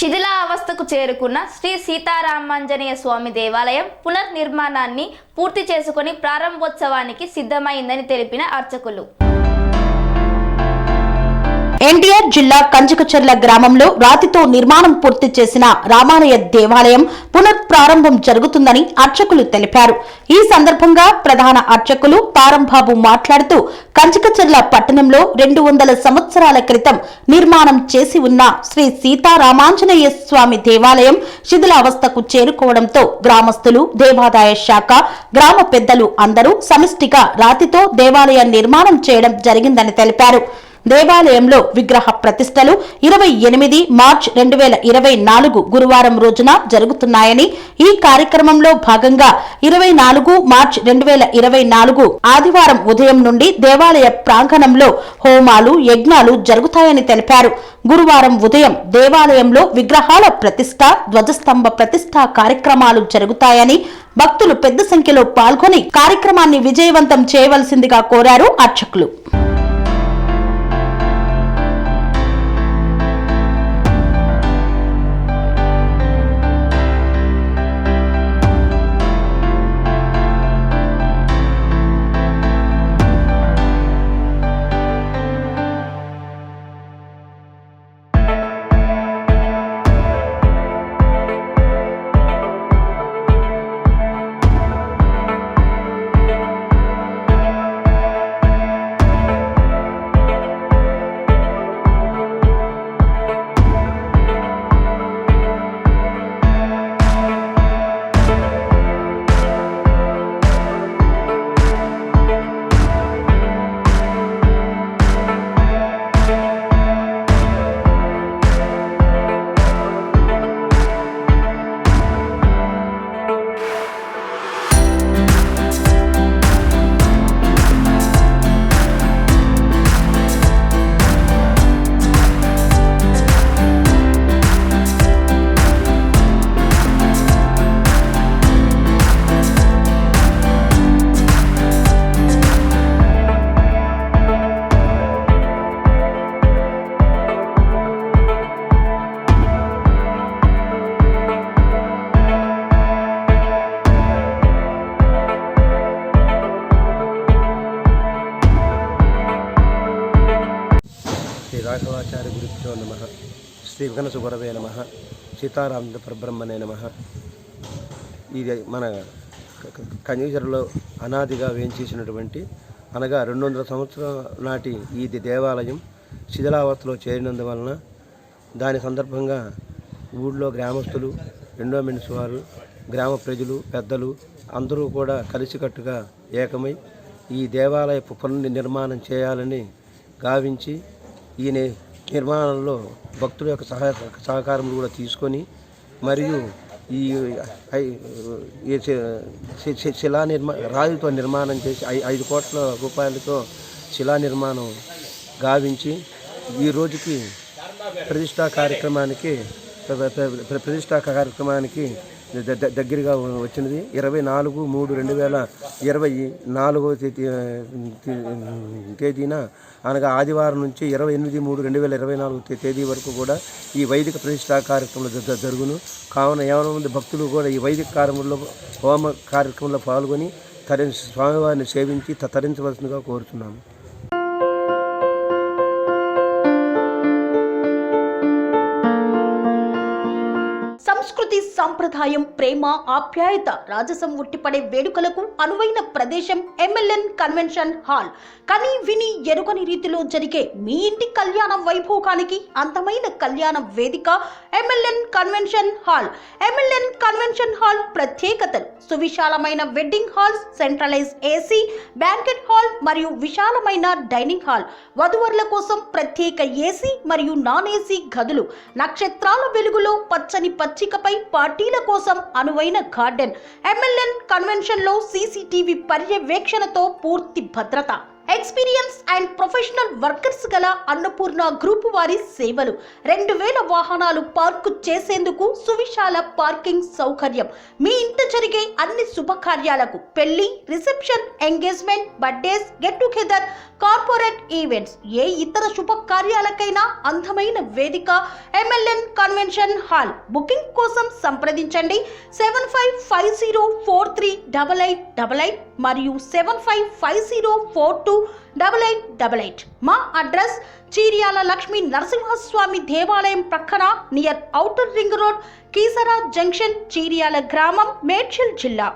శిథిలావస్థకు చేరుకున్న శ్రీ సీతారామాంజనేయ స్వామి దేవాలయం పునర్నిర్మాణాన్ని పూర్తి చేసుకుని ప్రారంభోత్సవానికి సిద్ధమైందని తెలిపిన అర్చకులు. ఎన్టీఆర్ జిల్లా కంచకచర్ల గ్రామంలో రాతితో నిర్మాణం పూర్తి చేసిన రామాలయ దేవాలయం పునఃప్రారంభం జరుగుతుందని అర్చకులు తెలిపారు. ఈ సందర్భంగా ప్రధాన అర్చకులు తారంబాబు మాట్లాడుతూ కంచకచర్ల పట్టణంలో 200 సంవత్సరాల క్రితం నిర్మాణం చేసి ఉన్న శ్రీ సీతారామాంజనేయ స్వామి దేవాలయం శిథిలావస్థకు చేరుకోవడంతో గ్రామస్తులు, దేవాదాయ శాఖ, గ్రామ పెద్దలు అందరూ సమిష్టిగా రాతితో దేవాలయ నిర్మాణం చేయడం జరిగిందని తెలిపారు. దేవాలయంలో విగ్రహ ప్రతిష్టలు 28 మార్చి 2024 గురువారం రోజున జరుగుతున్నాయని, ఈ కార్యక్రమంలో భాగంగా 24 మార్చి 2024 ఆదివారం ఉదయం నుండి దేవాలయ ప్రాంగణంలో హోమాలు, యజ్ఞాలు జరుగుతాయని తెలిపారు. గురువారం ఉదయం దేవాలయంలో విగ్రహాల ప్రతిష్ట, ధ్వజస్తంభ ప్రతిష్ట కార్యక్రమాలు జరుగుతాయని, భక్తులు పెద్ద సంఖ్యలో పాల్గొని కార్యక్రమాన్ని విజయవంతం చేయవలసిందిగా కోరారు అర్చకులు. శ్రీ రాఘవాచార్య గురుభ్యో నమః. శ్రీ విఘ్నసుగురవే నమః. సీతారామ పరబ్రహ్మణే నమః. ఇది మన కంచకచర్లలో అనాదిగా వేయించేసినటువంటి అనగా 200 సంవత్సరాల నాటి ఈ దేవాలయం శిథిలావస్థలో చేరినందువలన దాని సందర్భంగా ఊళ్ళో గ్రామస్తులు, ఎండోమెంట్స్ వారు, గ్రామ ప్రజలు, పెద్దలు అందరూ కూడా కలిసికట్టుగా ఏకమై ఈ దేవాలయ పునర్నిర్మాణం చేయాలని గావించి ఈ నిర్మాణంలో భక్తుల యొక్క సహకారం కూడా తీసుకొని మరియు ఈ రాయితో నిర్మాణం చేసి 5 కోట్ల రూపాయలతో శిలా నిర్మాణం గావించి ఈ రోజుకి ప్రతిష్టా కార్యక్రమానికి దగ్గరగా వచ్చినది. 24/3/2024 తేదీన అనగా ఆదివారం నుంచి 28/3/2024 తేదీ వరకు కూడా ఈ వైదిక ప్రతిష్టా కార్యక్రమంలో జరుగును. కావున ఏమైనా మంది భక్తులు కూడా ఈ వైదిక కార్యక్రమంలో హోమ కార్యక్రమంలో పాల్గొని స్వామివారిని సేవించి తరించవలసిందిగా కోరుతున్నాము. సంస్కృతి, సంప్రదాయం, ప్రేమ, ఆప్యాయత, రాజసం ఉట్టిపడే వేడుకలకు అనువైన ప్రదేశం MLN కన్వెన్షన్ హాల్. కని విని ఎరుగని రీతిలో జరిగే మీ ఇంటి కళ్యాణ వైభోగానికి అందమైన కళ్యాణ వేదిక MLN convention hall. MLN convention hall ప్రత్యేకతలు: సువిశాలమైన wedding halls, centralise AC banquet hall మరియు విశాలమైన డైనింగ్ హాల్, వధువరుల కోసం ప్రత్యేక AC మరియు నాన్ AC గదులు, నక్షత్రాల వెలుగులో పచ్చని పచ్చికపై పార్టీల కోసం అనువైన గార్డెన్. MLN కన్వెన్షన్ లో CCTV పర్యవేక్షణతో పూర్తి భద్రత. ఎక్స్పీరియన్స్ అండ్ ప్రొఫెషనల్ వర్కర్స్ గల అన్నపూర్ణ గ్రూప్ వారి సేవలు 2000 వాహనాలు పార్కు చేసేందుకు సువిశాల పార్కింగ్ సౌకర్యం మీ ఇంట జరిగే అన్ని శుభకార్యాలకు పెళ్లి reception engagement birthdays get together corporate events ఏ ఇతర శుభకార్యాలకైనా అందమైన వేదిక MLN కన్వెన్షన్ హాల్ బుకింగ్ కోసం సంప్రదించండి 7550438888 మరియు 7550428888 మా అడ్రస్ చీర్యాల లక్ష్మీ నరసింహస్వామి దేవాలయం ప్రక్కన near outer ring road Keesara junction Cheeryal గ్రామం మేడ్చల్ జిల్లా.